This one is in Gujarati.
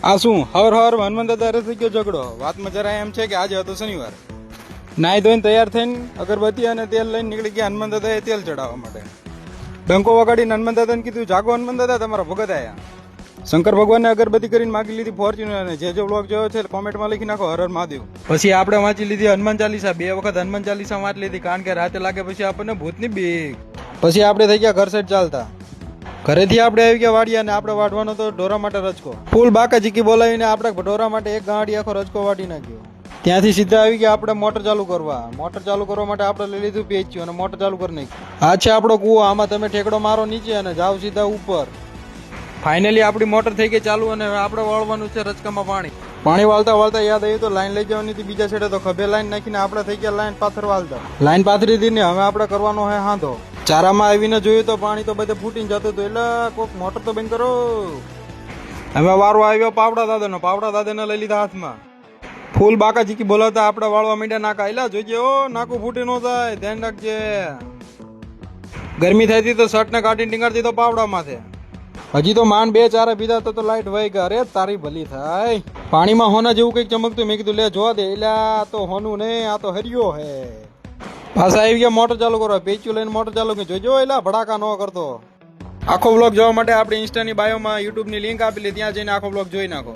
આ શું હર હનુમાન દાદા થઈ ગયો ઝઘડો. વાતમાં જરા એમ છે કે આજે હતો શનિવાર. નાઈ ધોઈને તૈયાર થઈને અગરબત્તી અને તેલ લઈને નીકળી ગયા હનુમાન દાદાએ તેલ ચડાવવા માટે. ડંકો વગાડીને હનુમાન દાદાને કીધું, જાગો હનુમાન દાદા, તમારા ભગત આયા. શંકર ભગવાનને અગરબત્તી કરીને માગી લીધી ફોર્ચ્યુનર. અને જે વ્લોગ જોયો છે કોમેન્ટમાં લખી નાખો હર હર મહાદેવ. પછી આપણે વાંચી લીધી હનુમાન ચાલીસા. 2 વખત હનુમાન ચાલીસા વાંચી લીધી, કારણ કે રાતે લાગે પછી આપણને ભૂતની બીક. પછી આપણે થઈ ગયા ઘર સાઈડ ચાલતા. ઘરેથી આપણે આવી ગયા વાડિયા અને આપણે વાઢવાનો તો ઢોરા માટે રચકો. ફૂલ બાકા ચીકી બોલાવીને આપણે ઢોરા માટે એક ગાડી આખો રચકો વાટી નાખ્યો. ત્યાંથી સીધા આવી ગયા આપણે મોટર ચાલુ કરવા. મોટર ચાલુ કરવા માટે આપણે લઈ લીધું પેચ્યું અને મોટર ચાલુ કરી નાખ્યું. આ છે આપણો કૂવો. આમાં તમે ઠેકડો મારો નીચે અને જાઓ સીધા ઉપર. ફાઇનલી આપણી મોટર થઈ ગઈ ચાલુ અને આપણે વાળવાનું છે રચકામાં પાણી. પાણી વાળતા વાળતા યાદ આવ્યું તો લાઈન લઈ જવાની હતી બીજા છેડે, તો ખભે લાઈન નાખીને આપણે થઈ ગયા લાઈન પાથર વાળતા. લાઈન પાથરી દીધી ને હવે આપણે કરવાનો હોય હાંધો. ચારામાં આવીને જોયું તો પાણી તો બધે ફૂટીને જતું હતું. એટલે કોક મોટર તો બંધ કરો. હવે વારો આવ્યો પાવડા દાદાનો. પાવડા દાદાને લઈ લીધા હાથમાં. ફૂલ બાકા ચીકી બોલાવતા આપણે વાળવા માંડ્યા નાકા. એલા જોઈજે, ઓ નાકું ફૂટી ન થાય, ધ્યાન રાખજે. ગરમી થઈ હતી તો શર્ટ ને કાઢીને ટીંગાડી દીધો પાવડા માથે. હજી તો માંડ 2 ચારા પીધા તો લાઈટ વહી ગઈ. અરે તારી ભલી થાય. પાણીમાં હોના જેવું કઈક ચમકતું. મેં કીધું લે જોવા દે. એટલે આ તો હોનું નહીં, આ તો હરિયો હે. પાછા આવી ગયા મોટર ચાલુ કરવા. પેચ્યું લઈને મોટર ચાલુ કરી. જોજો એલા ભડાકા ન કરતો. આખો વ્લોગ જોવા માટે આપણે ઇન્સ્ટાની બાયોમાં યુટ્યુબની લિંક આપેલી, ત્યાં જઈને આખો વ્લોગ જોઈ નાખો.